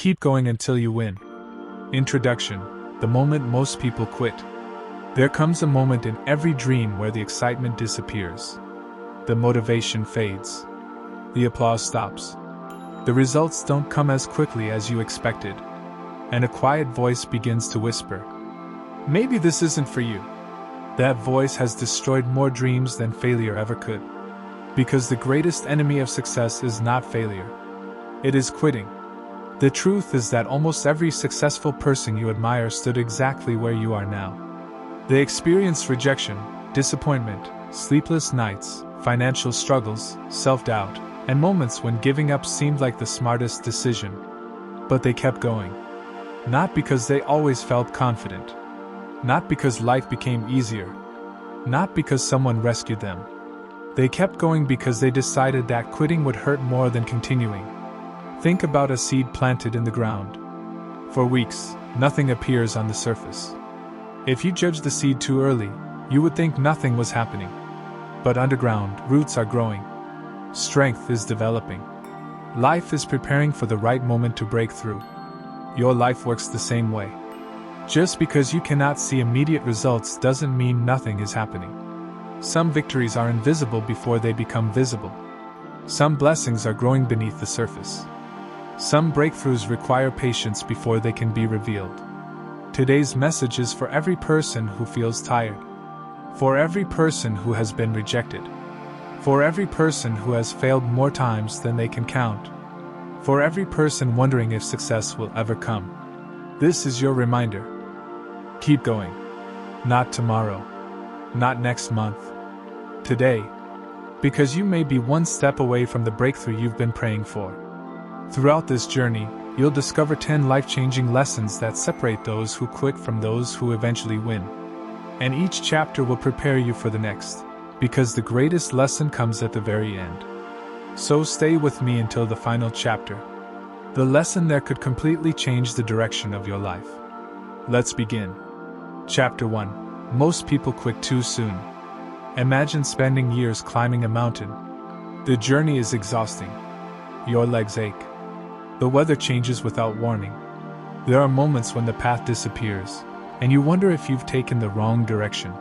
Keep going until you win. Introduction: the moment most people quit. There comes a moment in every dream where the excitement disappears. The motivation fades. The applause stops. The results don't come as quickly as you expected. And a quiet voice begins to whisper, "Maybe this isn't for you." That voice has destroyed more dreams than failure ever could. Because the greatest enemy of success is not failure. It is quitting. The truth is that almost every successful person you admire stood exactly where you are now. They experienced rejection, disappointment, sleepless nights, financial struggles, self-doubt, and moments when giving up seemed like the smartest decision. But they kept going. Not because they always felt confident. Not because life became easier. Not because someone rescued them. They kept going because they decided that quitting would hurt more than continuing. Think about a seed planted in the ground. For weeks, nothing appears on the surface. If you judge the seed too early, you would think nothing was happening. But underground, roots are growing. Strength is developing. Life is preparing for the right moment to break through. Your life works the same way. Just because you cannot see immediate results doesn't mean nothing is happening. Some victories are invisible before they become visible. Some blessings are growing beneath the surface. Some breakthroughs require patience before they can be revealed. Today's message is for every person who feels tired. For every person who has been rejected. For every person who has failed more times than they can count. For every person wondering if success will ever come. This is your reminder. Keep going. Not tomorrow. Not next month. Today. Because you may be one step away from the breakthrough you've been praying for. Throughout this journey, you'll discover 10 life-changing lessons that separate those who quit from those who eventually win. And each chapter will prepare you for the next, because the greatest lesson comes at the very end. So stay with me until the final chapter. The lesson that could completely change the direction of your life. Let's begin. Chapter 1. Most people quit too soon. Imagine spending years climbing a mountain. The journey is exhausting. Your legs ache. The weather changes without warning. There are moments when the path disappears, and you wonder if you've taken the wrong direction.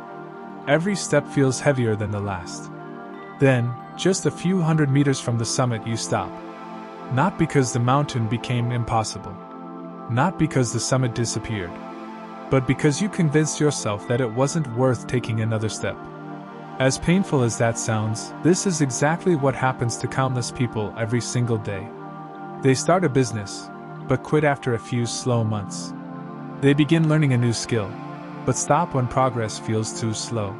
Every step feels heavier than the last. Then, just a few hundred meters from the summit, you stop. Not because the mountain became impossible. Not because the summit disappeared. But because you convinced yourself that it wasn't worth taking another step. As painful as that sounds, this is exactly what happens to countless people every single day. They start a business, but quit after a few slow months. They begin learning a new skill, but stop when progress feels too slow.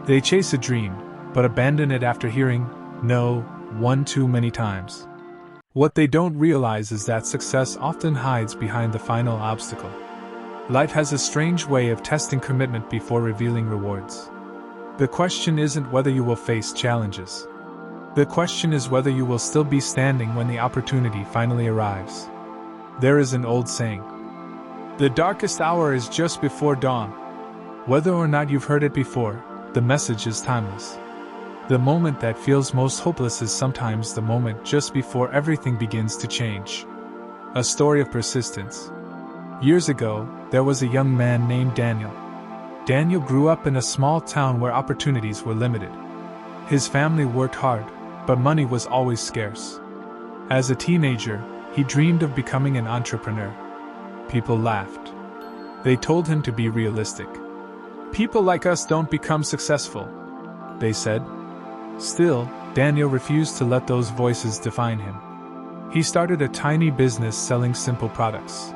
They chase a dream, but abandon it after hearing no one too many times. What they don't realize is that success often hides behind the final obstacle. Life has a strange way of testing commitment before revealing rewards. The question isn't whether you will face challenges. The question is whether you will still be standing when the opportunity finally arrives. There is an old saying. The darkest hour is just before dawn. Whether or not you've heard it before, the message is timeless. The moment that feels most hopeless is sometimes the moment just before everything begins to change. A story of persistence. Years ago, there was a young man named Daniel. Daniel grew up in a small town where opportunities were limited. His family worked hard, but money was always scarce. As a teenager, he dreamed of becoming an entrepreneur. People laughed. They told him to be realistic. People like us don't become successful, they said. Still, Daniel refused to let those voices define him. He started a tiny business selling simple products.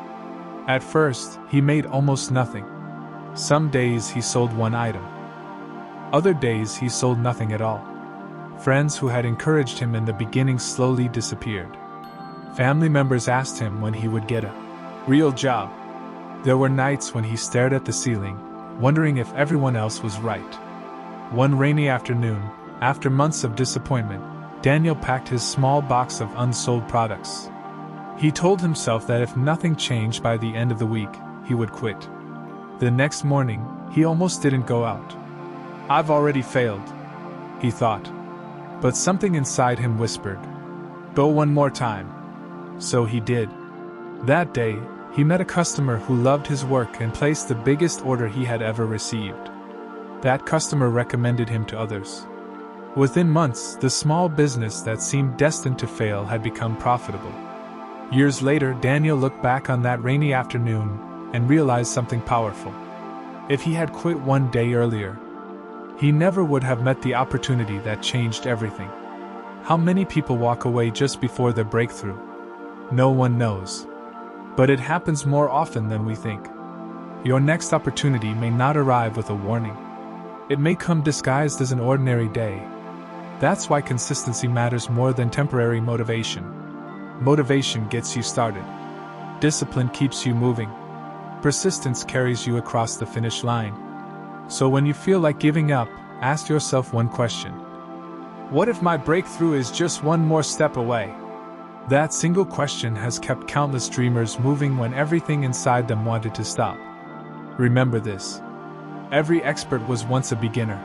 At first, he made almost nothing. Some days he sold one item. Other days he sold nothing at all. Friends who had encouraged him in the beginning slowly disappeared. Family members asked him when he would get a real job. There were nights when he stared at the ceiling, wondering if everyone else was right. One rainy afternoon, after months of disappointment, Daniel packed his small box of unsold products. He told himself that if nothing changed by the end of the week, he would quit. The next morning, he almost didn't go out. I've already failed, he thought. But something inside him whispered, go one more time. So he did. That day, he met a customer who loved his work and placed the biggest order he had ever received. That customer recommended him to others. Within months, the small business that seemed destined to fail had become profitable. Years later, Daniel looked back on that rainy afternoon and realized something powerful. If he had quit one day earlier, he never would have met the opportunity that changed everything. How many people walk away just before their breakthrough? No one knows. But it happens more often than we think. Your next opportunity may not arrive with a warning. It may come disguised as an ordinary day. That's why consistency matters more than temporary motivation. Motivation gets you started. Discipline keeps you moving. Persistence carries you across the finish line. So when you feel like giving up, ask yourself one question. What if my breakthrough is just one more step away? That single question has kept countless dreamers moving when everything inside them wanted to stop. Remember this. Every expert was once a beginner.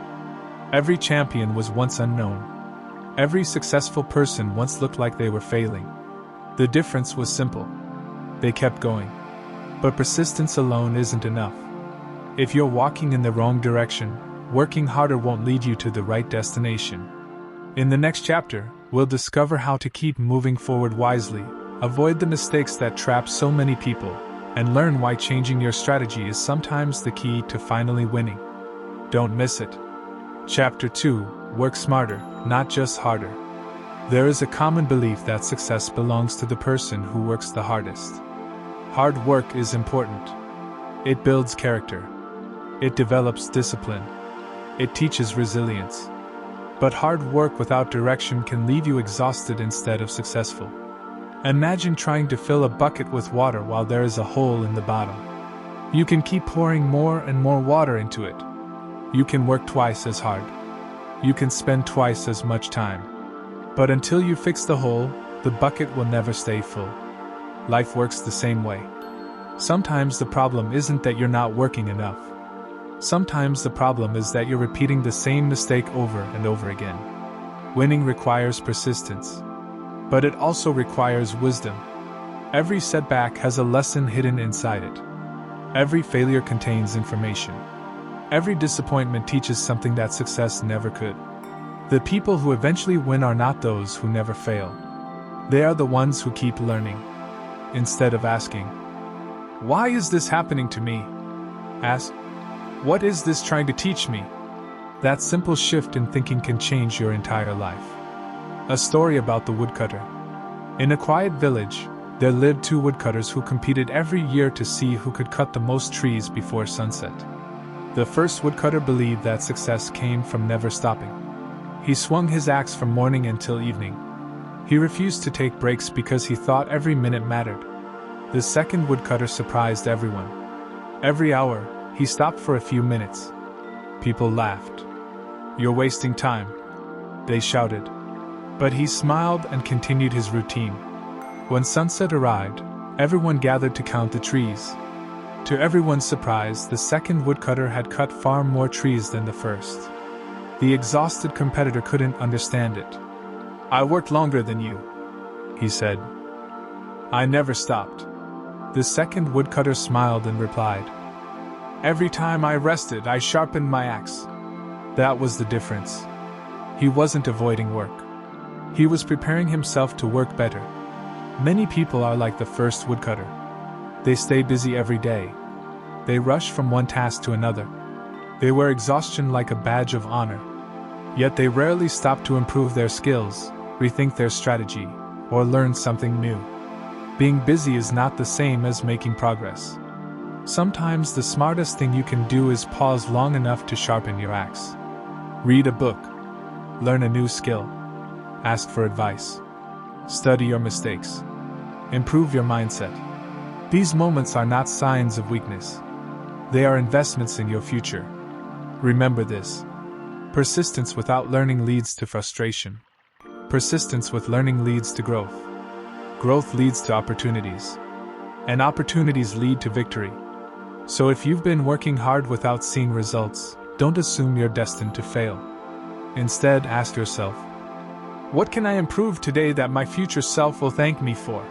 Every champion was once unknown. Every successful person once looked like they were failing. The difference was simple. They kept going. But persistence alone isn't enough. If you're walking in the wrong direction, working harder won't lead you to the right destination. In the next chapter, we'll discover how to keep moving forward wisely, avoid the mistakes that trap so many people, and learn why changing your strategy is sometimes the key to finally winning. Don't miss it. Chapter 2: Work smarter, not just harder. There is a common belief that success belongs to the person who works the hardest. Hard work is important. It builds character. It develops discipline. It teaches resilience. But hard work without direction can leave you exhausted instead of successful. Imagine trying to fill a bucket with water while there is a hole in the bottom. You can keep pouring more and more water into it. You can work twice as hard. You can spend twice as much time. But until you fix the hole, the bucket will never stay full. Life works the same way. Sometimes the problem isn't that you're not working enough. Sometimes the problem is that you're repeating the same mistake over and over again. Winning requires persistence. But it also requires wisdom. Every setback has a lesson hidden inside it. Every failure contains information. Every disappointment teaches something that success never could. The people who eventually win are not those who never fail. They are the ones who keep learning. Instead of asking, "Why is this happening to me?" ask, "What is this trying to teach me?" That simple shift in thinking can change your entire life. A story about the woodcutter. In a quiet village, there lived two woodcutters who competed every year to see who could cut the most trees before sunset. The first woodcutter believed that success came from never stopping. He swung his axe from morning until evening. He refused to take breaks because he thought every minute mattered. The second woodcutter surprised everyone. Every hour, he stopped for a few minutes. People laughed. "You're wasting time," they shouted. But he smiled and continued his routine. When sunset arrived, everyone gathered to count the trees. To everyone's surprise, the second woodcutter had cut far more trees than the first. The exhausted competitor couldn't understand it. "I worked longer than you," he said. "I never stopped." The second woodcutter smiled and replied, "Every time I rested, I sharpened my axe." That was the difference. He wasn't avoiding work. He was preparing himself to work better. Many people are like the first woodcutter. They stay busy every day. They rush from one task to another. They wear exhaustion like a badge of honor. Yet they rarely stop to improve their skills, rethink their strategy, or learn something new. Being busy is not the same as making progress. Sometimes the smartest thing you can do is pause long enough to sharpen your axe. Read a book. Learn a new skill. Ask for advice. Study your mistakes. Improve your mindset. These moments are not signs of weakness. They are investments in your future. Remember this. Persistence without learning leads to frustration. Persistence with learning leads to growth. Growth leads to opportunities. And opportunities lead to victory. So if you've been working hard without seeing results, don't assume you're destined to fail. Instead, ask yourself, what can I improve today that my future self will thank me for?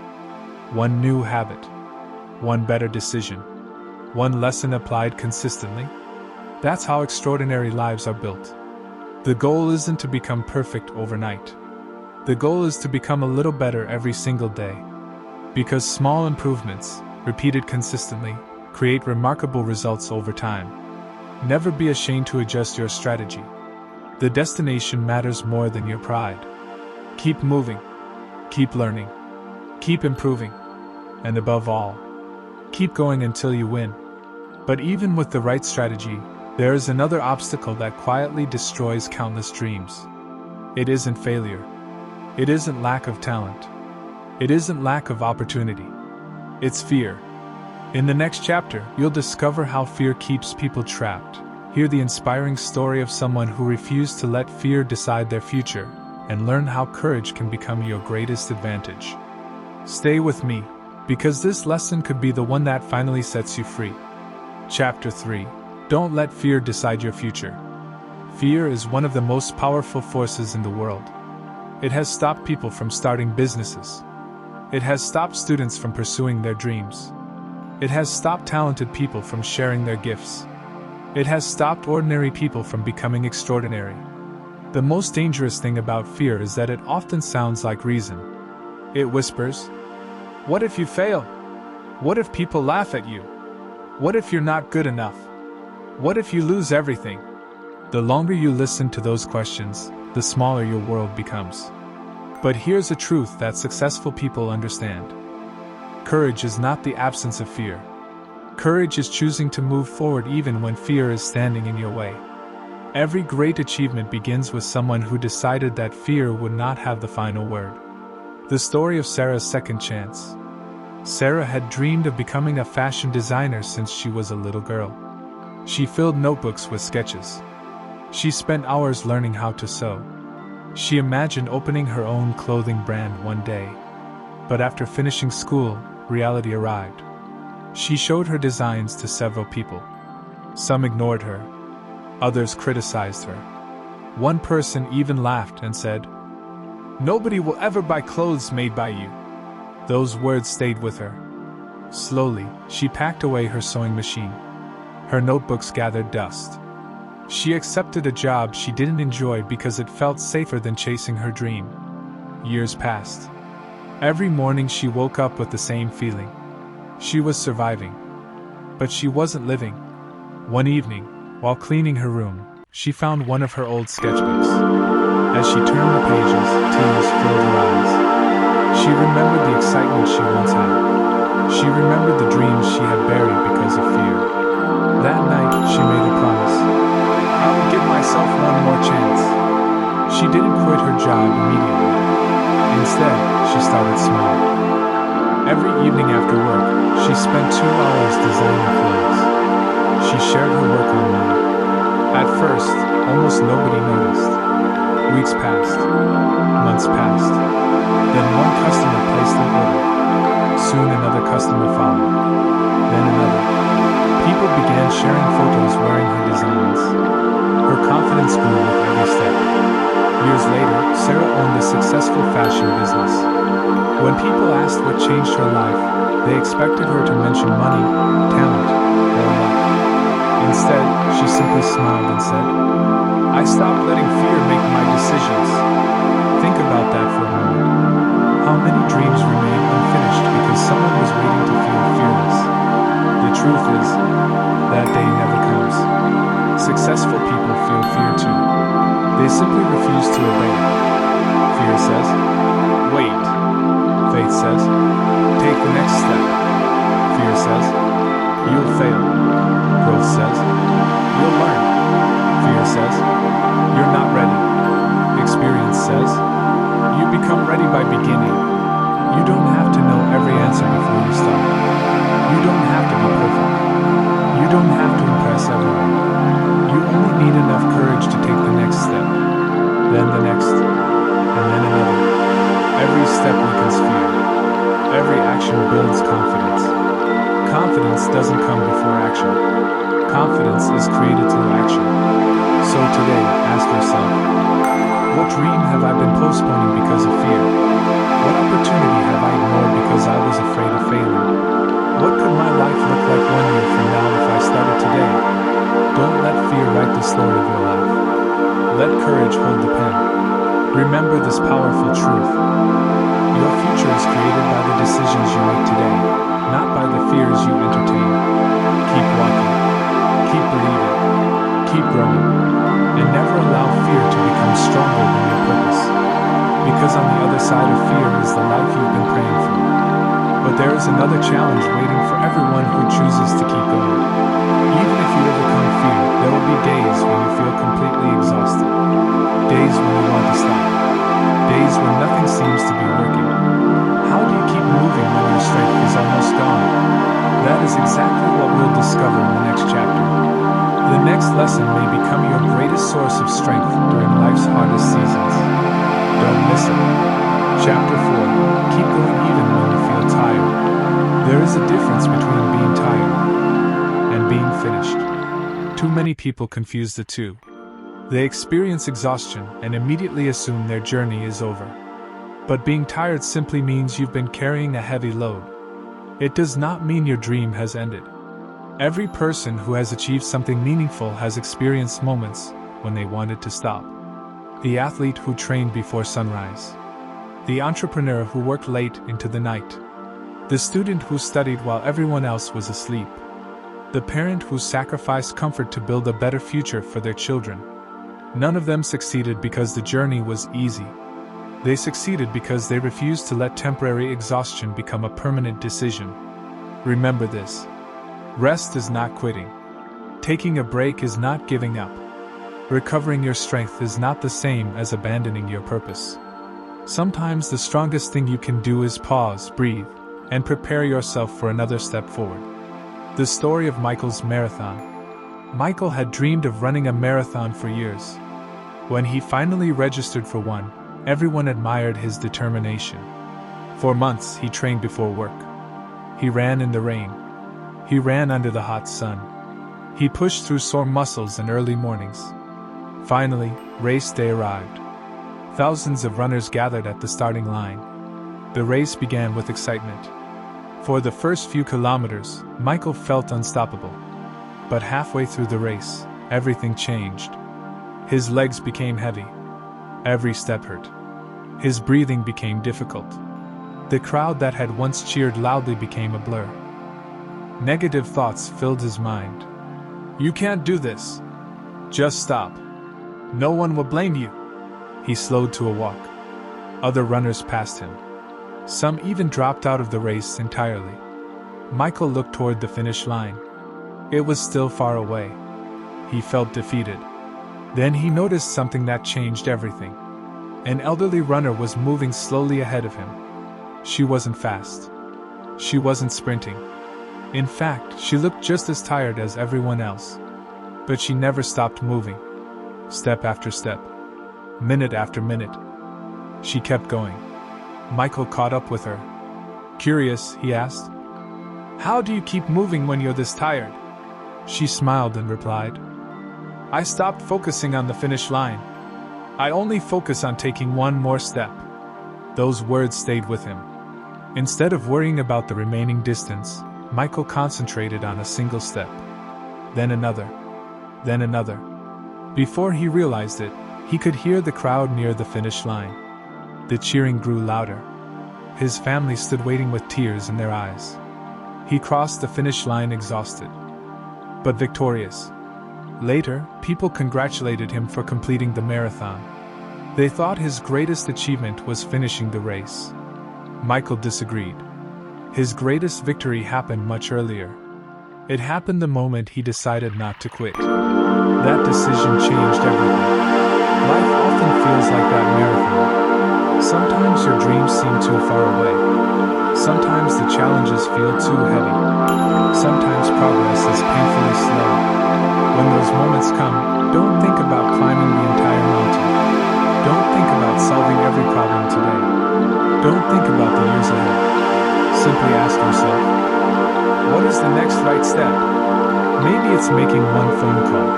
One new habit. one better decision, one lesson applied consistently. That's how extraordinary lives are built. The goal isn't to become perfect overnight. The goal is to become a little better every single day. Because small improvements, repeated consistently, create remarkable results over time. Never be ashamed to adjust your strategy. The destination matters more than your pride. Keep moving. Keep learning. Keep improving. And above all, keep going until you win. But even with the right strategy, there is another obstacle that quietly destroys countless dreams. It isn't failure. It isn't lack of talent. It isn't lack of opportunity. It's fear. In the next chapter, you'll discover how fear keeps people trapped. Hear the inspiring story of someone who refused to let fear decide their future, and learn how courage can become your greatest advantage. Stay with me, because this lesson could be the one that finally sets you free. Chapter 3. Don't let fear decide your future. Fear is one of the most powerful forces in the world. It has stopped people from starting businesses. It has stopped students from pursuing their dreams. It has stopped talented people from sharing their gifts. It has stopped ordinary people from becoming extraordinary. The most dangerous thing about fear is that it often sounds like reason. It whispers, "What if you fail? What if people laugh at you? What if you're not good enough? What if you lose everything?" The longer you listen to those questions, the smaller your world becomes. But here's a truth that successful people understand. Courage is not the absence of fear. Courage is choosing to move forward even when fear is standing in your way. Every great achievement begins with someone who decided that fear would not have the final word. The story of Sarah's second chance. Sarah had dreamed of becoming a fashion designer since she was a little girl. She filled notebooks with sketches. She spent hours learning how to sew. She imagined opening her own clothing brand one day. But after finishing school, reality arrived. She showed her designs to several people. Some ignored her. Others criticized her. One person even laughed and said, "Nobody will ever buy clothes made by you." Those words stayed with her. Slowly, she packed away her sewing machine. Her notebooks gathered dust. She accepted a job she didn't enjoy because it felt safer than chasing her dream. Years passed. Every morning she woke up with the same feeling. She was surviving. But she wasn't living. One evening, while cleaning her room, she found one of her old sketchbooks. As she turned the pages, tears filled her eyes. She remembered the excitement she once had. She remembered the dreams she had buried because of fear. That night, she made a promise. "I will give myself one more chance." She didn't quit her job immediately. Instead, she started small. Every evening after work, she spent 2 hours designing clothes. She shared her work online. At first, almost nobody noticed. Weeks passed. Months passed. Then one customer placed an order. Soon another customer followed. Then another. People began sharing photos wearing her designs. Her confidence grew with every step. Years later, Sarah owned a successful fashion business. When people asked what changed her life, they expected her to mention money, talent, or luck. Instead, she simply smiled and said, "I stopped letting fear make my decisions." Think about that for a moment. How many dreams remain unfinished because someone was waiting to feel fearless? The truth is, that day never comes. Successful people feel fear too. They simply refuse to obey it. Fear says, "Wait." Faith says, "Take the next step." Fear says, "You'll fail." Growth says, "You'll learn." Fear says, "You're not ready." Experience says, "You become ready by beginning." You don't have to know every answer before you start. You don't have to be perfect. You don't have to impress everyone. You only need enough courage to take the next step, then the next, and then another. Every step weakens fear. Every action builds confidence. Confidence doesn't come before action. Confidence is created through action. So today, ask yourself, what dream have I been postponing because of fear? What opportunity have I ignored because I was afraid of failing? What could courage, hold the pen. Remember this powerful truth. Your future is created by the decisions you make today, not by the fears you entertain. Keep walking. Keep believing. Keep growing. And never allow fear to become stronger than your purpose. Because on the other side of fear is the life you've been praying for. But there is another challenge waiting for everyone who chooses to keep going. Even if you overcome fear, there will be days when you feel completely exhausted. Days when you want to stop. Days when nothing seems to be working. How do you keep moving when your strength is almost gone? That is exactly what we'll discover in the next chapter. The next lesson may become your greatest source of strength during life's hardest seasons. Don't miss it. Chapter 4. Keep going even when you feel tired. There is a difference between being tired and being finished. Too many people confuse the two. They experience exhaustion and immediately assume their journey is over. But being tired simply means you've been carrying a heavy load. It does not mean your dream has ended. Every person who has achieved something meaningful has experienced moments when they wanted to stop. The athlete who trained before sunrise. The entrepreneur who worked late into the night. The student who studied while everyone else was asleep. The parent who sacrificed comfort to build a better future for their children. None of them succeeded because the journey was easy. They succeeded because they refused to let temporary exhaustion become a permanent decision. Remember this. Rest is not quitting. Taking a break is not giving up. Recovering your strength is not the same as abandoning your purpose. Sometimes the strongest thing you can do is pause, breathe, and prepare yourself for another step forward. The story of Michael's marathon. Michael had dreamed of running a marathon for years. When he finally registered for one, everyone admired his determination. For months he trained before work. He ran in the rain. He ran under the hot sun. He pushed through sore muscles and early mornings. Finally, race day arrived. Thousands of runners gathered at the starting line. The race began with excitement. For the first few kilometers, Michael felt unstoppable. But halfway through the race, everything changed. His legs became heavy. Every step hurt. His breathing became difficult. The crowd that had once cheered loudly became a blur. Negative thoughts filled his mind. You can't do this. Just stop. No one will blame you. He slowed to a walk. Other runners passed him. Some even dropped out of the race entirely. Michael looked toward the finish line. It was still far away. He felt defeated. Then he noticed something that changed everything. An elderly runner was moving slowly ahead of him. She wasn't fast. She wasn't sprinting. In fact, she looked just as tired as everyone else. But she never stopped moving. Step after step. Minute after minute. She kept going. Michael caught up with her. Curious, he asked, "How do you keep moving when you're this tired?" She smiled and replied, "I stopped focusing on the finish line. I only focus on taking one more step." Those words stayed with him. Instead of worrying about the remaining distance, Michael concentrated on a single step. Then another. Then another. Before he realized it, he could hear the crowd near the finish line. The cheering grew louder. His family stood waiting with tears in their eyes. He crossed the finish line exhausted, but victorious. Later, people congratulated him for completing the marathon. They thought his greatest achievement was finishing the race. Michael disagreed. His greatest victory happened much earlier. It happened the moment he decided not to quit. That decision changed everything. Life often feels like that marathon. Sometimes your dreams seem too far away. Sometimes the challenges feel too heavy. Sometimes progress is painfully slow. When those moments come, don't think about climbing the entire mountain. Don't think about solving every problem today. Don't think about the years ahead. Simply ask yourself, what is the next right step? Maybe it's making one phone call.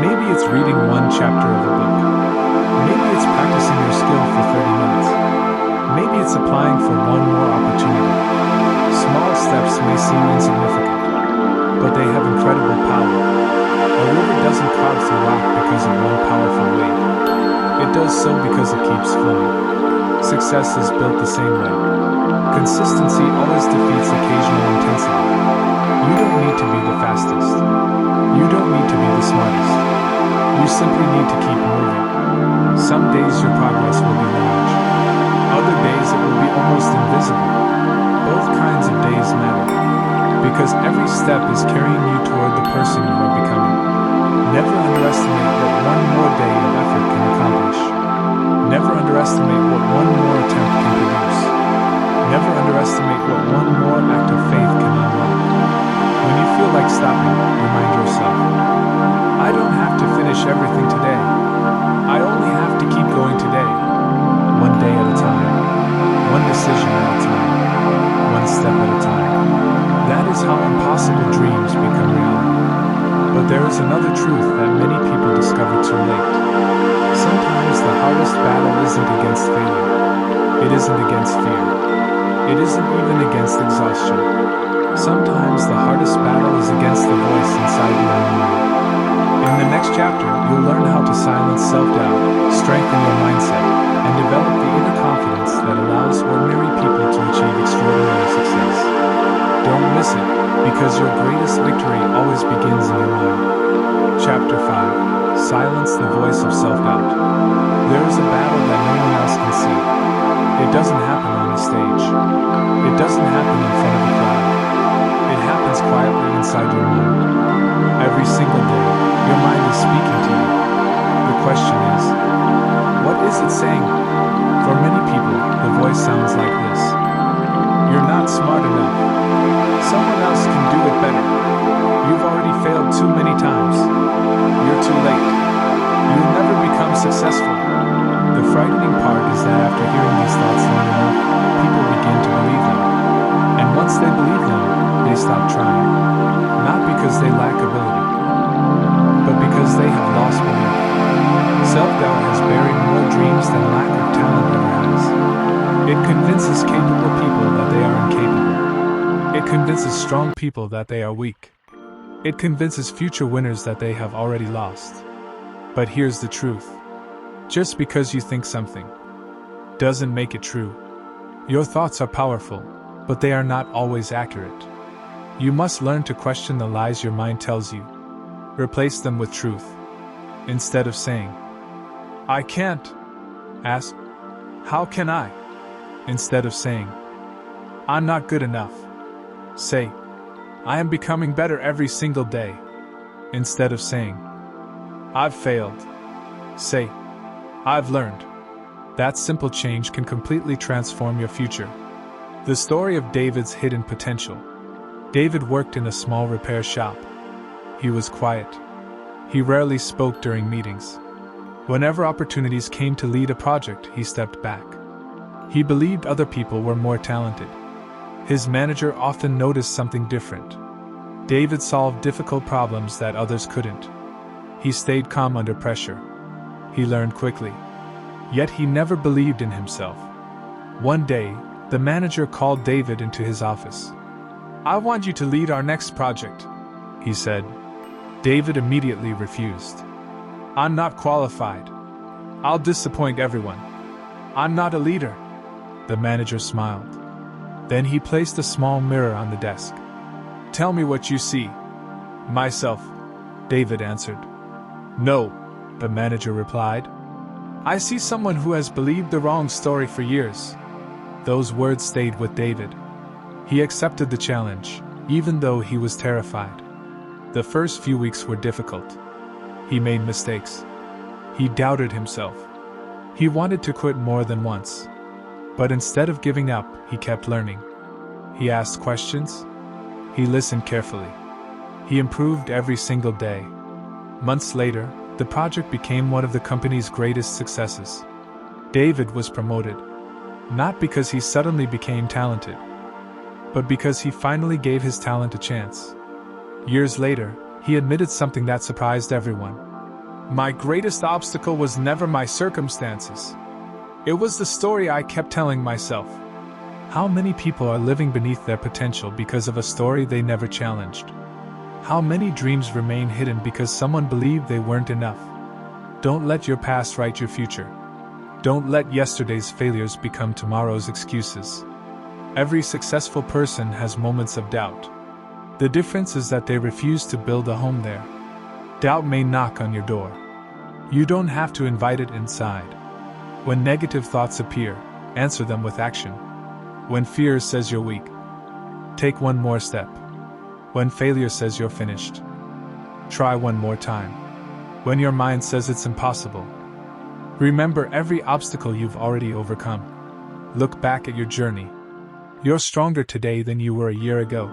Maybe it's reading one chapter of a book. Maybe it's practicing your skill for 30 minutes. Maybe it's applying for one more opportunity. Small steps may seem insignificant, but they have incredible power. A river doesn't carve through rock because of one powerful wave. does so because it keeps flowing. Success is built the same way. Consistency always defeats occasional intensity. You don't need to be the fastest. You don't need to be the smartest. You simply need to keep moving. Some days your progress will be large. Other days it will be almost invisible. Both kinds of days matter, because every step is carrying you toward the person you are becoming. Never underestimate what one more day of effort can accomplish. Never underestimate what one more attempt can produce. Never underestimate what one more act of faith can unlock. When you feel like stopping, remind yourself, I don't have to finish everything today. I only have to keep going today. One day at a time. One decision at a time. One step at a time. That is how impossible dreams become reality. But there is another truth that many people discover too late. Sometimes the hardest battle isn't against failure. It isn't against fear. It isn't even against exhaustion. Sometimes the hardest battle is against the voice inside your own mind. In the next chapter, you'll learn how to silence self-doubt, strengthen your mindset, and develop the inner confidence that allows ordinary people to achieve extraordinary success. Don't miss it, because your greatest victory always begins in your mind. Chapter 5. Silence the voice of self-doubt. There is a battle that no one else can see. It doesn't happen on a stage. It doesn't happen in front of a crowd. It happens quietly inside your mind. Every single day, your mind is speaking to you. The question is, what is it saying? For many people, the voice sounds like this. You're not smart enough. Someone else can do it better. You've already failed too many times. You're too late. You'll never become successful. The frightening part is that after hearing these thoughts long enough, people begin to believe them. And once they believe them, they stop trying. Not because they lack ability, but because they have lost belief. Self-doubt has buried more dreams than lack of talent ever has. It convinces capable people that they are incapable. It convinces strong people that they are weak. It convinces future winners that they have already lost. But here's the truth. Just because you think something doesn't make it true. Your thoughts are powerful, but they are not always accurate. You must learn to question the lies your mind tells you. Replace them with truth. Instead of saying, I can't, ask, how can I? Instead of saying, I'm not good enough, say, I am becoming better every single day. Instead of saying, I've failed, say, I've learned. That simple change can completely transform your future. The story of David's hidden potential. David worked in a small repair shop. He was quiet. He rarely spoke during meetings. Whenever opportunities came to lead a project, he stepped back. He believed other people were more talented. His manager often noticed something different. David solved difficult problems that others couldn't. He stayed calm under pressure. He learned quickly. Yet he never believed in himself. One day, the manager called David into his office. I want you to lead our next project, he said. David immediately refused. I'm not qualified. I'll disappoint everyone. I'm not a leader. The manager smiled. Then he placed a small mirror on the desk. Tell me what you see. Myself, David answered. No, the manager replied. I see someone who has believed the wrong story for years. Those words stayed with David. He accepted the challenge, even though he was terrified. The first few weeks were difficult. He made mistakes. He doubted himself. He wanted to quit more than once. But instead of giving up, he kept learning. He asked questions. He listened carefully. He improved every single day. Months later, the project became one of the company's greatest successes. David was promoted, not because he suddenly became talented, but because he finally gave his talent a chance. Years later, he admitted something that surprised everyone. My greatest obstacle was never my circumstances. It was the story I kept telling myself. How many people are living beneath their potential because of a story they never challenged? How many dreams remain hidden because someone believed they weren't enough? Don't let your past write your future. Don't let yesterday's failures become tomorrow's excuses. Every successful person has moments of doubt. The difference is that they refuse to build a home there. Doubt may knock on your door. You don't have to invite it inside. When negative thoughts appear, answer them with action. When fear says you're weak, take one more step. When failure says you're finished, try one more time. When your mind says it's impossible, remember every obstacle you've already overcome. Look back at your journey. You're stronger today than you were a year ago.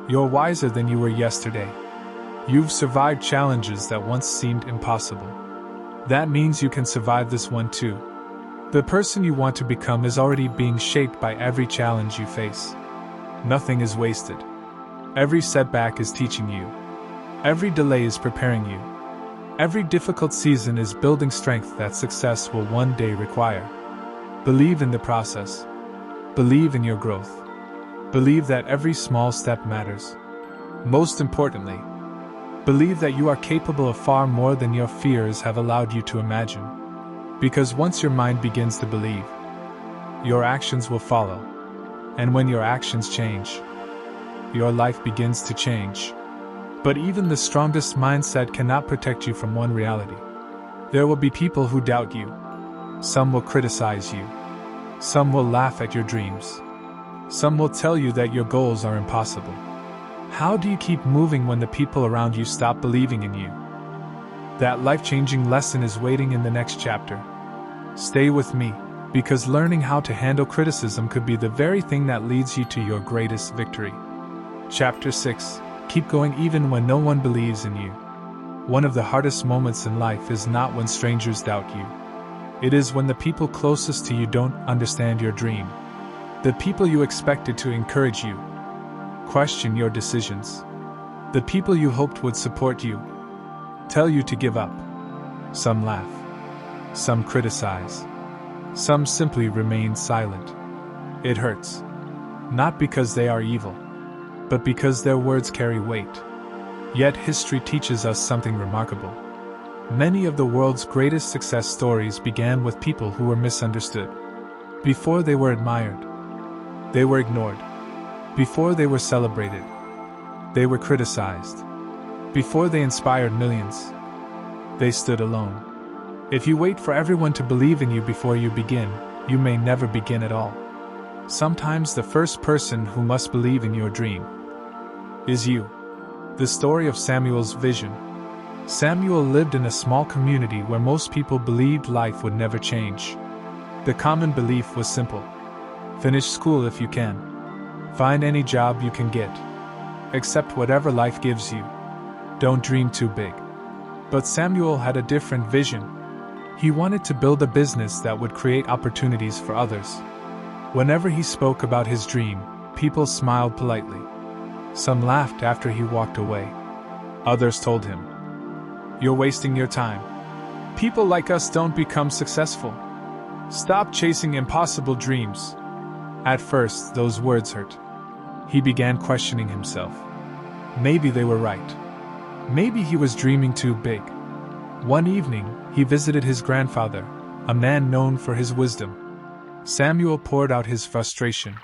You're wiser than you were yesterday. You've survived challenges that once seemed impossible. That means you can survive this one too. The person you want to become is already being shaped by every challenge you face. Nothing is wasted. Every setback is teaching you. Every delay is preparing you. Every difficult season is building strength that success will one day require. Believe in the process. Believe in your growth. Believe that every small step matters. Most importantly, believe that you are capable of far more than your fears have allowed you to imagine. Because once your mind begins to believe, your actions will follow. And when your actions change, your life begins to change. But even the strongest mindset cannot protect you from one reality. There will be people who doubt you. Some will criticize you. Some will laugh at your dreams. Some will tell you that your goals are impossible. How do you keep moving when the people around you stop believing in you? That life-changing lesson is waiting in the next chapter. Stay with me, because learning how to handle criticism could be the very thing that leads you to your greatest victory. Chapter 6. Keep going even when no one believes in you. One of the hardest moments in life is not when strangers doubt you. It is when the people closest to you don't understand your dream. The people you expected to encourage you question your decisions. The people you hoped would support you tell you to give up. Some laugh. Some criticize. Some simply remain silent. It hurts. Not because they are evil, but because their words carry weight. Yet history teaches us something remarkable. Many of the world's greatest success stories began with people who were misunderstood. Before they were admired, they were ignored. Before they were celebrated, they were criticized. Before they inspired millions, they stood alone. If you wait for everyone to believe in you before you begin, you may never begin at all. Sometimes the first person who must believe in your dream is you. The story of Samuel's vision. Samuel lived in a small community where most people believed life would never change. The common belief was simple. Finish school if you can. Find any job you can get. Accept whatever life gives you. Don't dream too big. But Samuel had a different vision. He wanted to build a business that would create opportunities for others. Whenever he spoke about his dream, people smiled politely. Some laughed after he walked away. Others told him, "You're wasting your time. People like us don't become successful. Stop chasing impossible dreams." At first, those words hurt. He began questioning himself. Maybe they were right. Maybe he was dreaming too big. One evening, he visited his grandfather, a man known for his wisdom. Samuel poured out his frustration.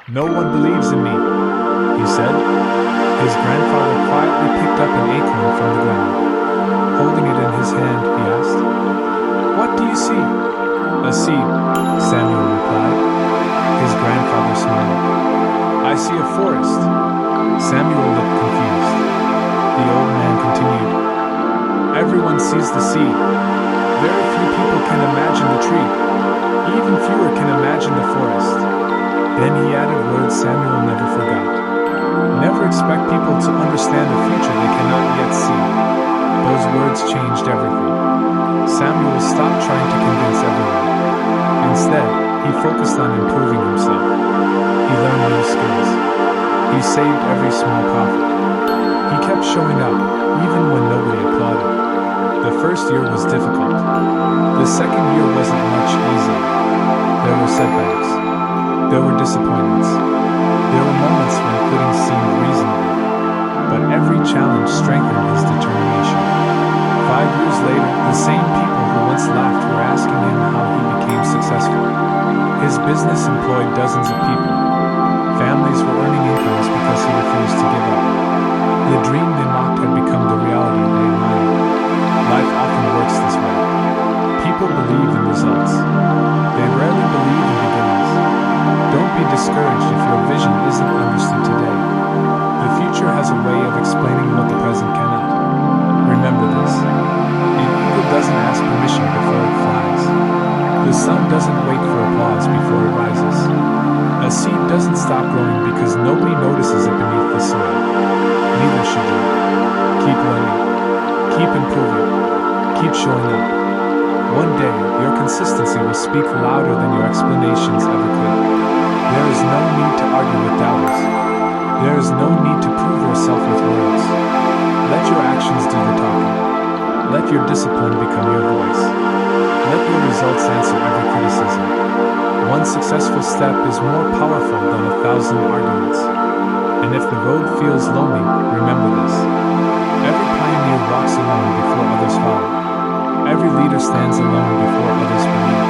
"No one believes in me," he said. His grandfather quietly picked up an acorn from the ground. Holding it in his hand, he asked, "What do you see?" "A seed," Samuel replied. His grandfather smiled. "I see a forest." Samuel looked confused. The old man continued, "Everyone sees the seed. Very few people can imagine the tree. Even fewer can imagine the forest." Then he added words Samuel never forgot. "Never expect people to understand the future they cannot yet see." Those words changed everything. Samuel stopped trying to convince everyone. Instead, he focused on improving himself. He learned new skills. He saved every small profit. He kept showing up, even when nobody applauded. The first year was difficult. The second year wasn't much easier. There were setbacks. There were disappointments. There were moments when quitting seemed reasonable. But every challenge strengthened his determination. 5 years later, the same people who once laughed were asking him how he became sun doesn't wait for applause before it rises. A seed doesn't stop growing because nobody notices it beneath the soil. Neither should you. Keep learning. Keep improving. Keep showing up. One day, your consistency will speak louder than your explanations ever could. There is no need to argue with doubters. There is no need to prove yourself with words. Let your actions do the talking. Let your discipline become your voice. Let your results answer every criticism. One successful step is more powerful than 1,000 arguments. And if the road feels lonely, remember this. Every pioneer walks alone before others follow. Every leader stands alone before others believe.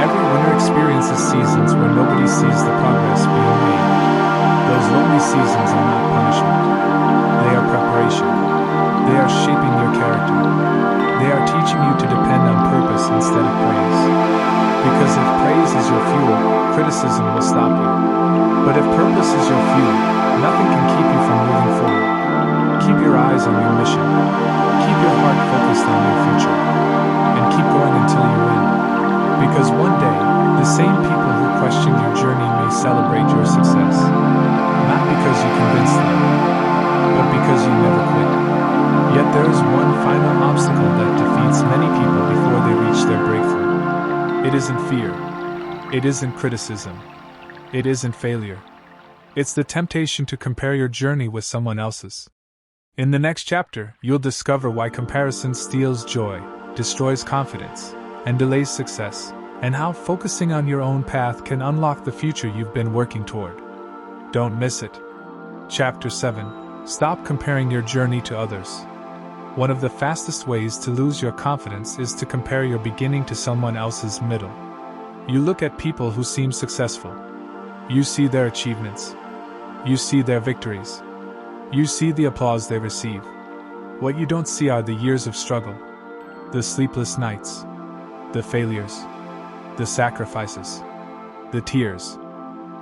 Every winner experiences seasons where nobody sees the progress being made. Those lonely seasons are not punishment. They are preparation. They are shaping your character. They are teaching you to depend on purpose instead of praise. Because if praise is your fuel, criticism will stop you. But if purpose is your fuel, nothing can keep you from moving forward. Keep your eyes on your mission. Keep your heart focused on your future. And keep going until you win. Because one day, the same people who question your journey may celebrate your success. Not because you convinced them, but because you never quit. Yet there is one final obstacle that defeats many people before they reach their breakthrough. It isn't fear. It isn't criticism. It isn't failure. It's the temptation to compare your journey with someone else's. In the next chapter, you'll discover why comparison steals joy, destroys confidence, and delays success, and how focusing on your own path can unlock the future you've been working toward. Don't miss it. Chapter 7. Stop comparing your journey to others. One of the fastest ways to lose your confidence is to compare your beginning to someone else's middle. You look at people who seem successful. You see their achievements. You see their victories. You see the applause they receive. What you don't see are the years of struggle, the sleepless nights, the failures, the sacrifices, the tears.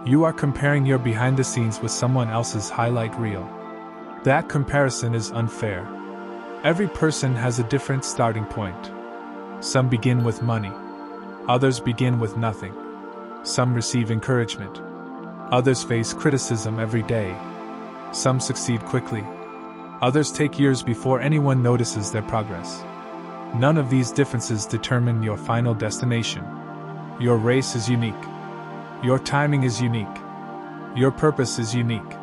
You are comparing your behind the scenes with someone else's highlight reel. That comparison is unfair. Every person has a different starting point. Some begin with money. Others begin with nothing. Some receive encouragement. Others face criticism every day. Some succeed quickly. Others take years before anyone notices their progress. None of these differences determine your final destination. Your race is unique. Your timing is unique. Your purpose is unique.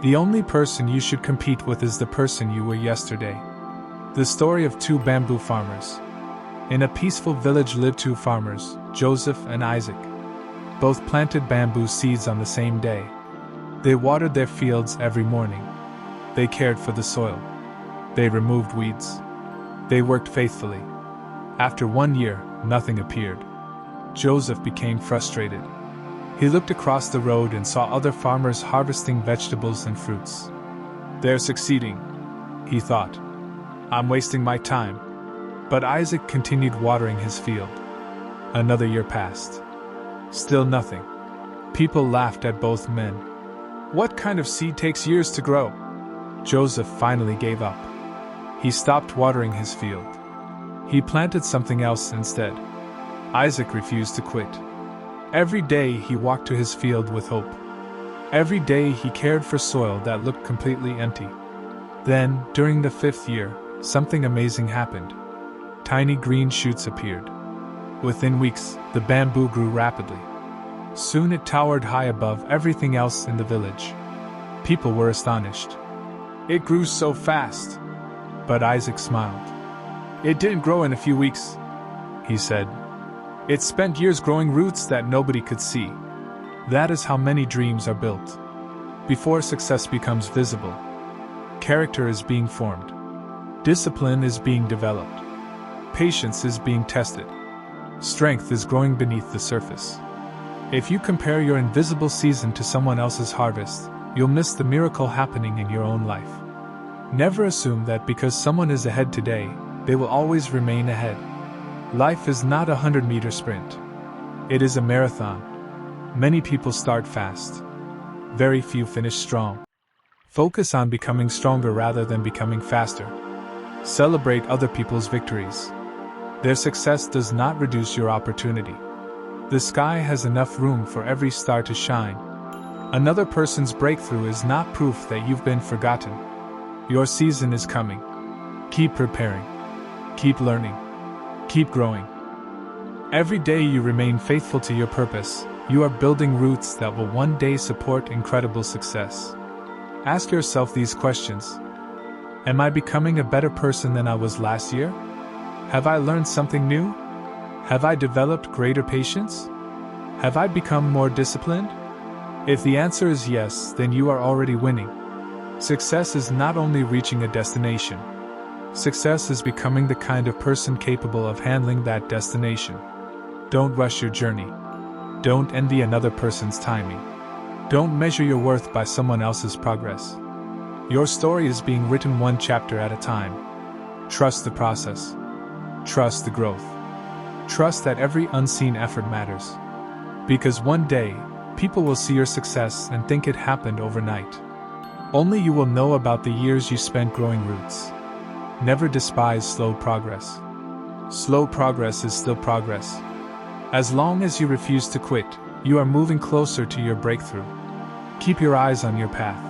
The only person you should compete with is the person you were yesterday. The story of two bamboo farmers. In a peaceful village lived two farmers, Joseph and Isaac. Both planted bamboo seeds on the same day. They watered their fields every morning. They cared for the soil. They removed weeds. They worked faithfully. After 1 year, nothing appeared. Joseph became frustrated. He looked across the road and saw other farmers harvesting vegetables and fruits. They're succeeding, he thought. I'm wasting my time. But Isaac continued watering his field. Another year passed. Still nothing. People laughed at both men. What kind of seed takes years to grow? Joseph finally gave up. He stopped watering his field. He planted something else instead. Isaac refused to quit. Every day he walked to his field with hope. Every day he cared for soil that looked completely empty. Then, during the 5th year, something amazing happened. Tiny green shoots appeared. Within weeks, the bamboo grew rapidly. Soon it towered high above everything else in the village. People were astonished. It grew so fast. But Isaac smiled. It didn't grow in a few weeks, he said. It spent years growing roots that nobody could see. That is how many dreams are built. Before success becomes visible, character is being formed. Discipline is being developed. Patience is being tested. Strength is growing beneath the surface. If you compare your invisible season to someone else's harvest, you'll miss the miracle happening in your own life. Never assume that because someone is ahead today, they will always remain ahead. Life is not a 100-meter sprint. It is a marathon. Many people start fast. Very few finish strong. Focus on becoming stronger rather than becoming faster. Celebrate other people's victories. Their success does not reduce your opportunity. The sky has enough room for every star to shine. Another person's breakthrough is not proof that you've been forgotten. Your season is coming. Keep preparing. Keep learning. Keep growing. Every day you remain faithful to your purpose, you are building roots that will one day support incredible success. Ask yourself these questions. Am I becoming a better person than I was last year? Have I learned something new? Have I developed greater patience? Have I become more disciplined? If the answer is yes, then you are already winning. Success is not only reaching a destination. Success is becoming the kind of person capable of handling that destination. Don't rush your journey. Don't envy another person's timing. Don't measure your worth by someone else's progress. Your story is being written one chapter at a time. Trust the process. Trust the growth. Trust that every unseen effort matters. Because one day, people will see your success and think it happened overnight. Only you will know about the years you spent growing roots. Never despise slow progress. Slow progress is still progress. As long as you refuse to quit, you are moving closer to your breakthrough. Keep your eyes on your path.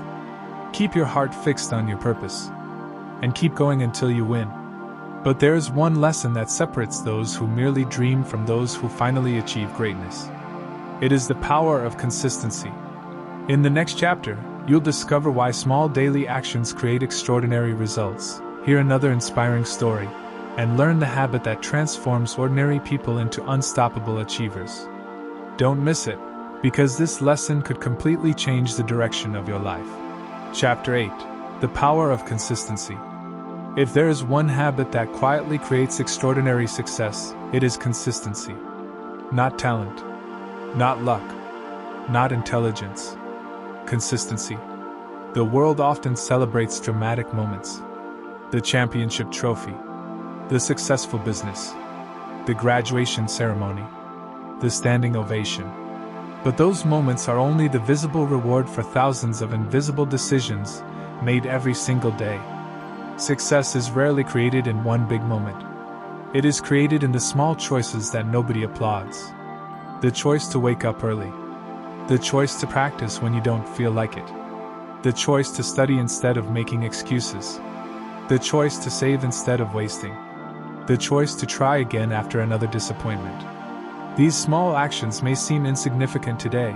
Keep your heart fixed on your purpose. And keep going until you win. But there is one lesson that separates those who merely dream from those who finally achieve greatness. It is the power of consistency. In the next chapter, you'll discover why small daily actions create extraordinary results, hear another inspiring story, and learn the habit that transforms ordinary people into unstoppable achievers. Don't miss it, because this lesson could completely change the direction of your life. Chapter 8: The Power of Consistency. If there is one habit that quietly creates extraordinary success, it is consistency. Not talent. Not luck. Not intelligence. Consistency. The world often celebrates dramatic moments. The championship trophy. The successful business. The graduation ceremony. The standing ovation. But those moments are only the visible reward for thousands of invisible decisions made every single day. Success is rarely created in one big moment. It is created in the small choices that nobody applauds. The choice to wake up early. The choice to practice when you don't feel like it. The choice to study instead of making excuses. The choice to save instead of wasting. The choice to try again after another disappointment. These small actions may seem insignificant today,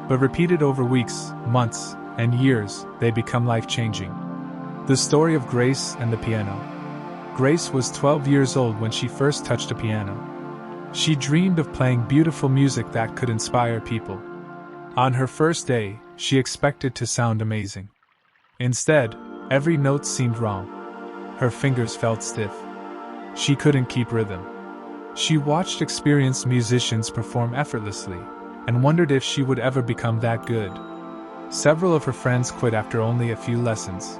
but repeated over weeks, months, and years, they become life-changing. The story of Grace and the piano. Grace was 12 years old when she first touched a piano. She dreamed of playing beautiful music that could inspire people. On her first day, she expected to sound amazing. Instead, every note seemed wrong. Her fingers felt stiff. She couldn't keep rhythm. She watched experienced musicians perform effortlessly, and wondered if she would ever become that good. Several of her friends quit after only a few lessons.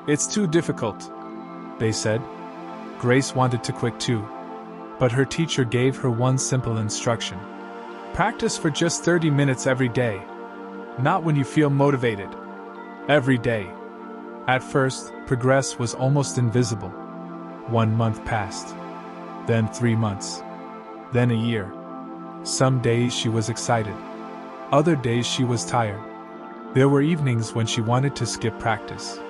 "It's too difficult," they said. Grace wanted to quit too, but her teacher gave her one simple instruction. Practice for just 30 minutes every day. Not when you feel motivated. Every day. At first, progress was almost invisible. 1 month passed. Then 3 months. Then a year. Some days she was excited. Other days she was tired. There were evenings when she wanted to skip practice.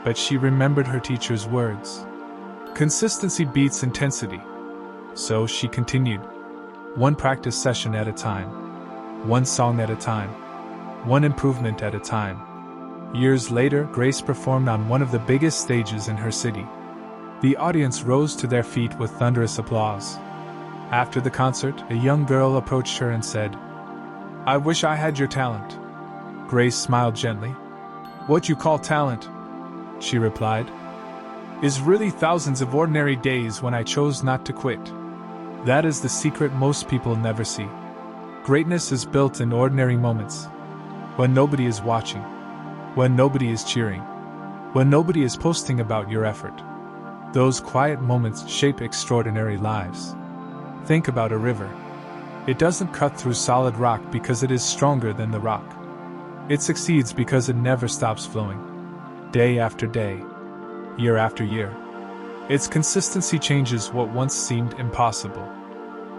But she remembered her teacher's words. Consistency beats intensity. So she continued. One practice session at a time. One song at a time. One improvement at a time. Years later, Grace performed on one of the biggest stages in her city. The audience rose to their feet with thunderous applause. After the concert, a young girl approached her and said, "I wish I had your talent." Grace smiled gently. "What you call talent," she replied, "is really thousands of ordinary days when I chose not to quit. That is the secret most people never see. Greatness is built in ordinary moments. When nobody is watching. When nobody is cheering. When nobody is posting about your effort. Those quiet moments shape extraordinary lives. Think about a river. It doesn't cut through solid rock because it is stronger than the rock. It succeeds because it never stops flowing. Day after day. Year after year. Its consistency changes what once seemed impossible.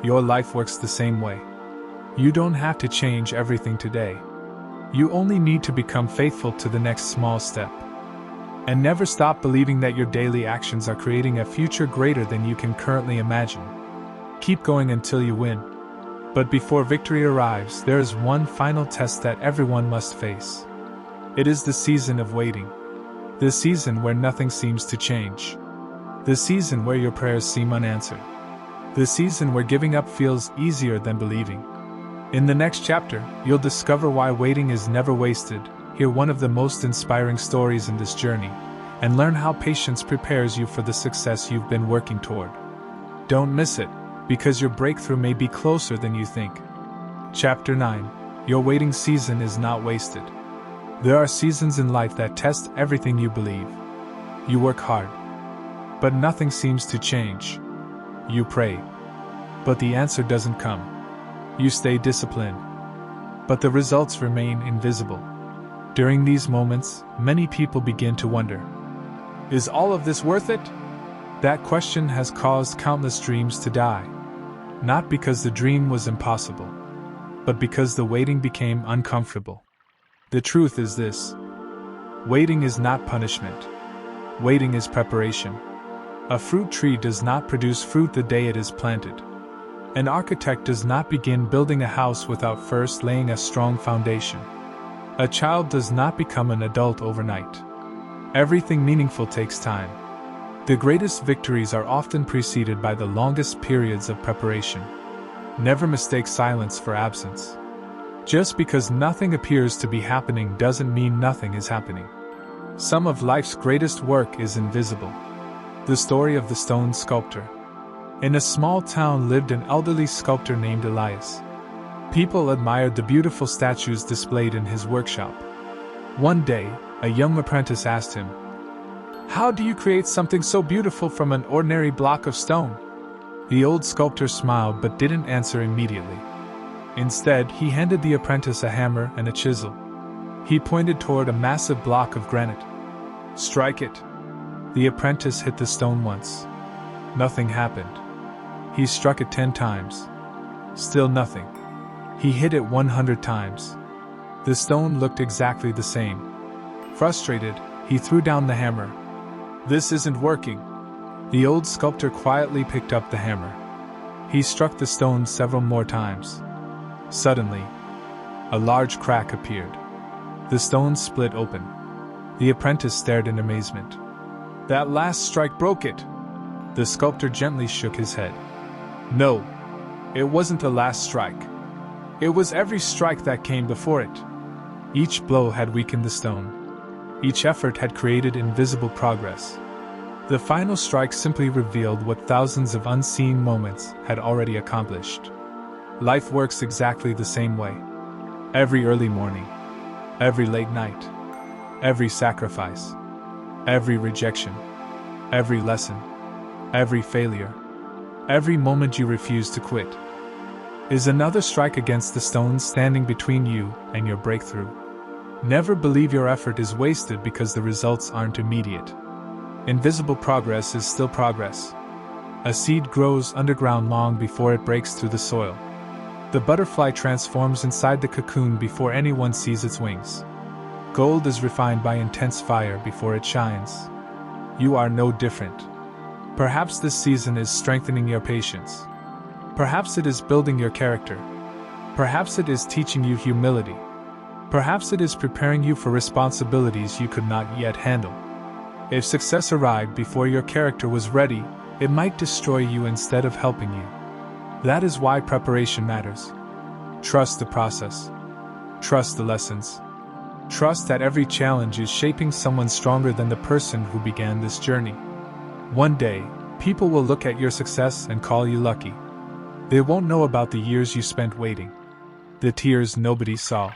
Your life works the same way. You don't have to change everything today. You only need to become faithful to the next small step. And never stop believing that your daily actions are creating a future greater than you can currently imagine. Keep going until you win. But before victory arrives, there is one final test that everyone must face. It is the season of waiting. The season where nothing seems to change. The season where your prayers seem unanswered. The season where giving up feels easier than believing. In the next chapter, you'll discover why waiting is never wasted, hear one of the most inspiring stories in this journey, and learn how patience prepares you for the success you've been working toward. Don't miss it, because your breakthrough may be closer than you think. Chapter 9. Your waiting season is not wasted. There are seasons in life that test everything you believe. You work hard, but nothing seems to change. You pray, but the answer doesn't come. You stay disciplined, but the results remain invisible. During these moments, many people begin to wonder, is all of this worth it? That question has caused countless dreams to die. Not because the dream was impossible, but because the waiting became uncomfortable. The truth is this: waiting is not punishment. Waiting is preparation. A fruit tree does not produce fruit the day it is planted. An architect does not begin building a house without first laying a strong foundation. A child does not become an adult overnight. Everything meaningful takes time. The greatest victories are often preceded by the longest periods of preparation. Never mistake silence for absence. Just because nothing appears to be happening doesn't mean nothing is happening. Some of life's greatest work is invisible. The story of the stone sculptor. In a small town lived an elderly sculptor named Elias. People admired the beautiful statues displayed in his workshop. One day, a young apprentice asked him, "How do you create something so beautiful from an ordinary block of stone?" The old sculptor smiled but didn't answer immediately. Instead, he handed the apprentice a hammer and a chisel. He pointed toward a massive block of granite. "Strike it." The apprentice hit the stone once. Nothing happened. He struck it 10 times. Still nothing. He hit it 100 times. The stone looked exactly the same. Frustrated, he threw down the hammer. "This isn't working." The old sculptor quietly picked up the hammer. He struck the stone several more times. Suddenly, a large crack appeared. The stone split open. The apprentice stared in amazement. "That last strike broke it." The sculptor gently shook his head. "No, it wasn't the last strike. It was every strike that came before it." Each blow had weakened the stone. Each effort had created invisible progress. The final strike simply revealed what thousands of unseen moments had already accomplished. Life works exactly the same way. Every early morning, every late night, every sacrifice, every rejection, every lesson, every failure, every moment you refuse to quit, is another strike against the stone standing between you and your breakthrough. Never believe your effort is wasted because the results aren't immediate. Invisible progress is still progress. A seed grows underground long before it breaks through the soil. The butterfly transforms inside the cocoon before anyone sees its wings. Gold is refined by intense fire before it shines. You are no different. Perhaps this season is strengthening your patience. Perhaps it is building your character. Perhaps it is teaching you humility. Perhaps it is preparing you for responsibilities you could not yet handle. If success arrived before your character was ready, it might destroy you instead of helping you. That is why preparation matters. Trust the process. Trust the lessons. Trust that every challenge is shaping someone stronger than the person who began this journey. One day, people will look at your success and call you lucky. They won't know about the years you spent waiting, the tears nobody saw,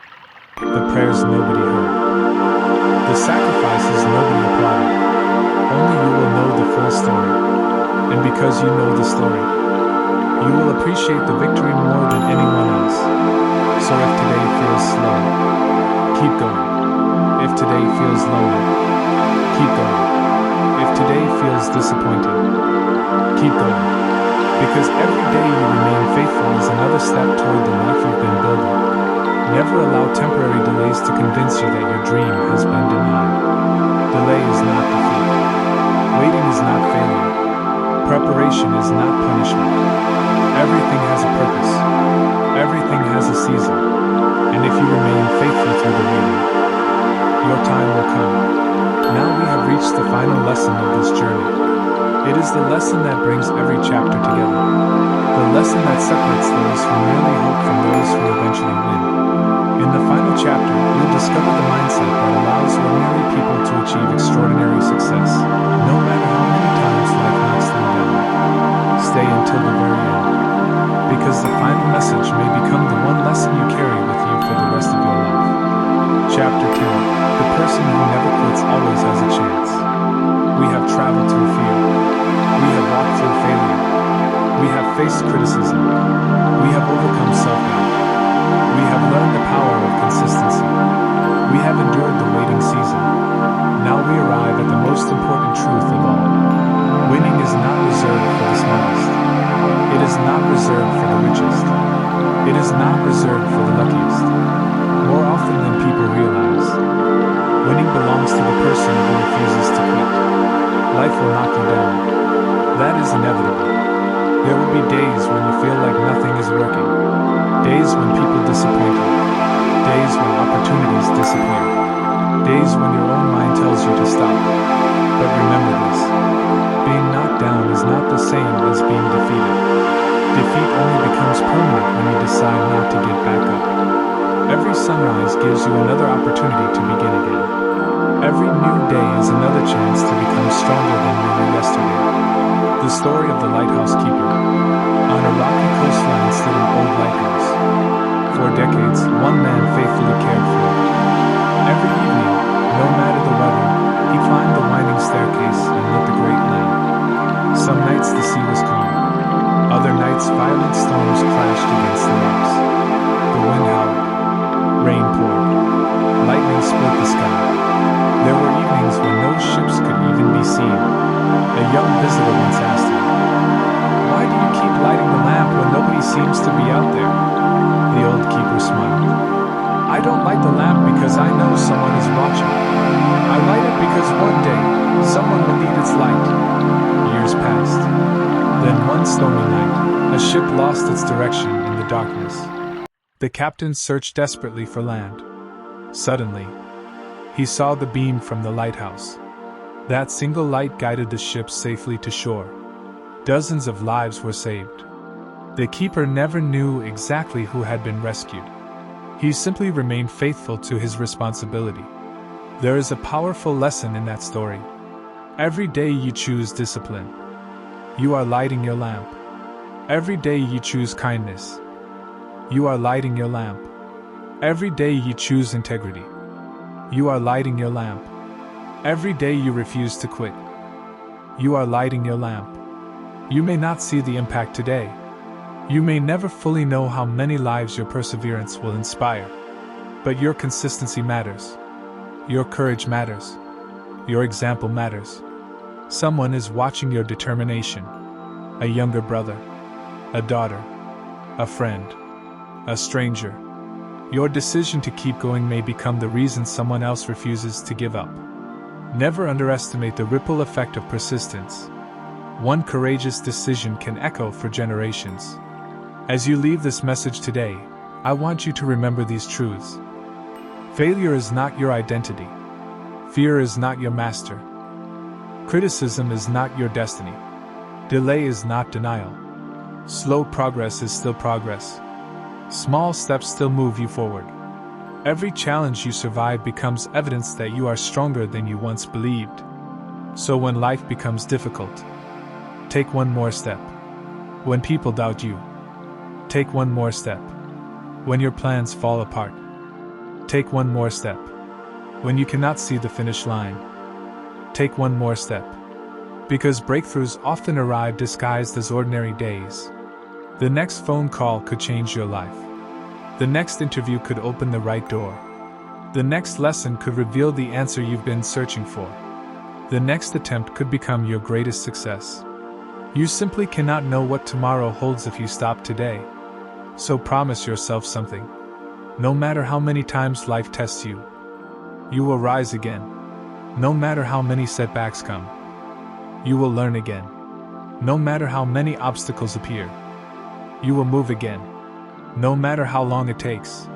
the prayers nobody heard, the sacrifices nobody applauded. Only you will know the full story. And because you know the story, you will appreciate the victory more than anyone else. So if today feels slow, keep going. If today feels lonely, keep going. If today feels disappointing, keep going. Because every day you remain faithful is another step toward the life you've been building. Never allow temporary delays to convince you that your dream has been denied. Delay is not defeat. Waiting is not failure. Preparation is not punishment. Everything has a purpose. Everything has a season. And if you remain faithful through the waiting, your time will come. Now we have reached the final lesson of this journey. It is the lesson that brings every chapter together. The lesson that separates those who merely hope from those who eventually win. In the final chapter, you'll discover the mindset that allows ordinary people to achieve extraordinary success, no matter how many times life knocks them down. Stay until the very end, because the final message may become the one lesson you carry with you for the rest of your life. Chapter 10. The person who never quits always has a chance. We have traveled through fear. We have walked through failure. We have faced criticism. We have overcome self-doubt. We have learned the power of consistency. We have endured the waiting season. Now we arrive at the most important truth of all. Winning is not reserved for the smartest. It is not reserved for the richest. It is not reserved for the luckiest. More often than people realize, winning belongs to the person who refuses to quit. Life will knock you down. That is inevitable. There will be days when you feel like nothing is working. Days when people disappoint you. Days when opportunities disappear. Days when your own mind tells you to stop. But remember this. Being knocked down is not the same as being defeated. Defeat only becomes permanent when you decide not to get back up. Every sunrise gives you another opportunity to begin again. Every new day is another chance to become stronger than you were yesterday. The story of the lighthouse keeper. On a rocky coastline stood an old lighthouse. For decades, one man faithfully cared for it. Every evening, no matter the weather, he climbed the winding staircase and lit the great lamp. Some nights the sea was calm. Other nights violent storms crashed against the rocks. The wind howled. Rain poured. Lightning split the sky. There were evenings when no ships could even be seen. A young visitor once asked him, "Why do you keep lighting the lamp when nobody seems to be out there?" The old keeper smiled. "I don't light the lamp because I know someone is watching. I light it because one day, someone will need its light." Years passed. Then one stormy night, a ship lost its direction in the darkness. The captain searched desperately for land. Suddenly, he saw the beam from the lighthouse. That single light guided the ship safely to shore. Dozens of lives were saved. The keeper never knew exactly who had been rescued. He simply remained faithful to his responsibility. There is a powerful lesson in that story. Every day you choose discipline, you are lighting your lamp. Every day you choose kindness, you are lighting your lamp. Every day you choose integrity, you are lighting your lamp. Every day you refuse to quit, you are lighting your lamp. You may not see the impact today. You may never fully know how many lives your perseverance will inspire. But your consistency matters. Your courage matters. Your example matters. Someone is watching your determination. A younger brother, a daughter, a friend, a stranger. Your decision to keep going may become the reason someone else refuses to give up. Never underestimate the ripple effect of persistence. One courageous decision can echo for generations. As you leave this message today, I want you to remember these truths. Failure is not your identity. Fear is not your master. Criticism is not your destiny. Delay is not denial. Slow progress is still progress. Small steps still move you forward. Every challenge you survive becomes evidence that you are stronger than you once believed. So when life becomes difficult, take one more step. When people doubt you, take one more step. When your plans fall apart, take one more step. When you cannot see the finish line, take one more step. Because breakthroughs often arrive disguised as ordinary days. The next phone call could change your life. The next interview could open the right door. The next lesson could reveal the answer you've been searching for. The next attempt could become your greatest success. You simply cannot know what tomorrow holds if you stop today. So promise yourself something. No matter how many times life tests you, you will rise again. No matter how many setbacks come, you will learn again. No matter how many obstacles appear, you will move again. No matter how long it takes,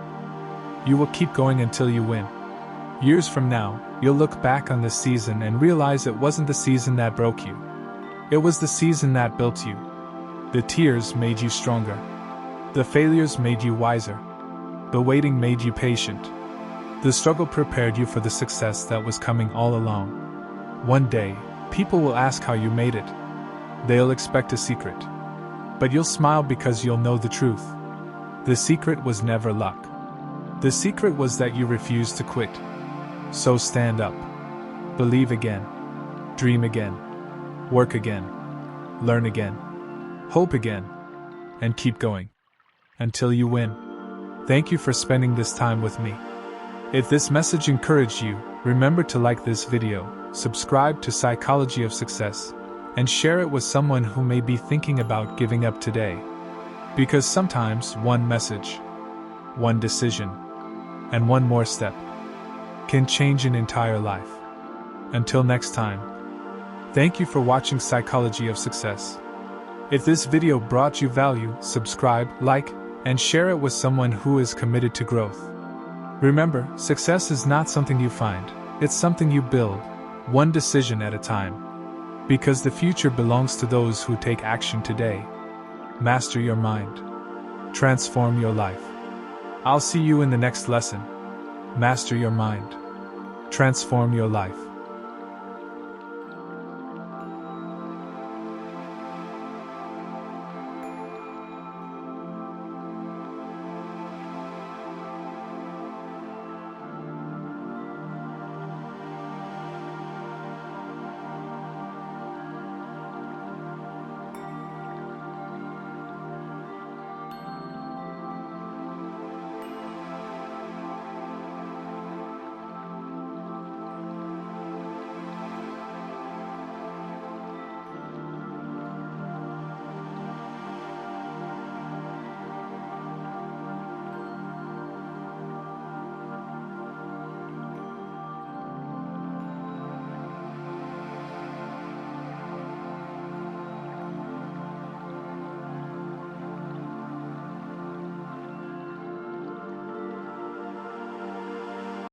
you will keep going until you win. Years from now, you'll look back on this season and realize it wasn't the season that broke you. It was the season that built you. The tears made you stronger. The failures made you wiser. The waiting made you patient. The struggle prepared you for the success that was coming all along. One day, people will ask how you made it. They'll expect a secret. But you'll smile because you'll know the truth. The secret was never luck. The secret was that you refused to quit. So stand up. Believe again. Dream again. Work again. Learn again. Hope again. And keep going. Until you win. Thank you for spending this time with me. If this message encouraged you, remember to like this video, subscribe to Psychology of Success, and share it with someone who may be thinking about giving up today. Because sometimes one message, one decision, and one more step can change an entire life. Until next time, thank you for watching Psychology of Success. If this video brought you value, subscribe, like, and share it with someone who is committed to growth. Remember, success is not something you find, it's something you build, one decision at a time. Because the future belongs to those who take action today. Master your mind. Transform your life. I'll see you in the next lesson. Master your mind. Transform your life.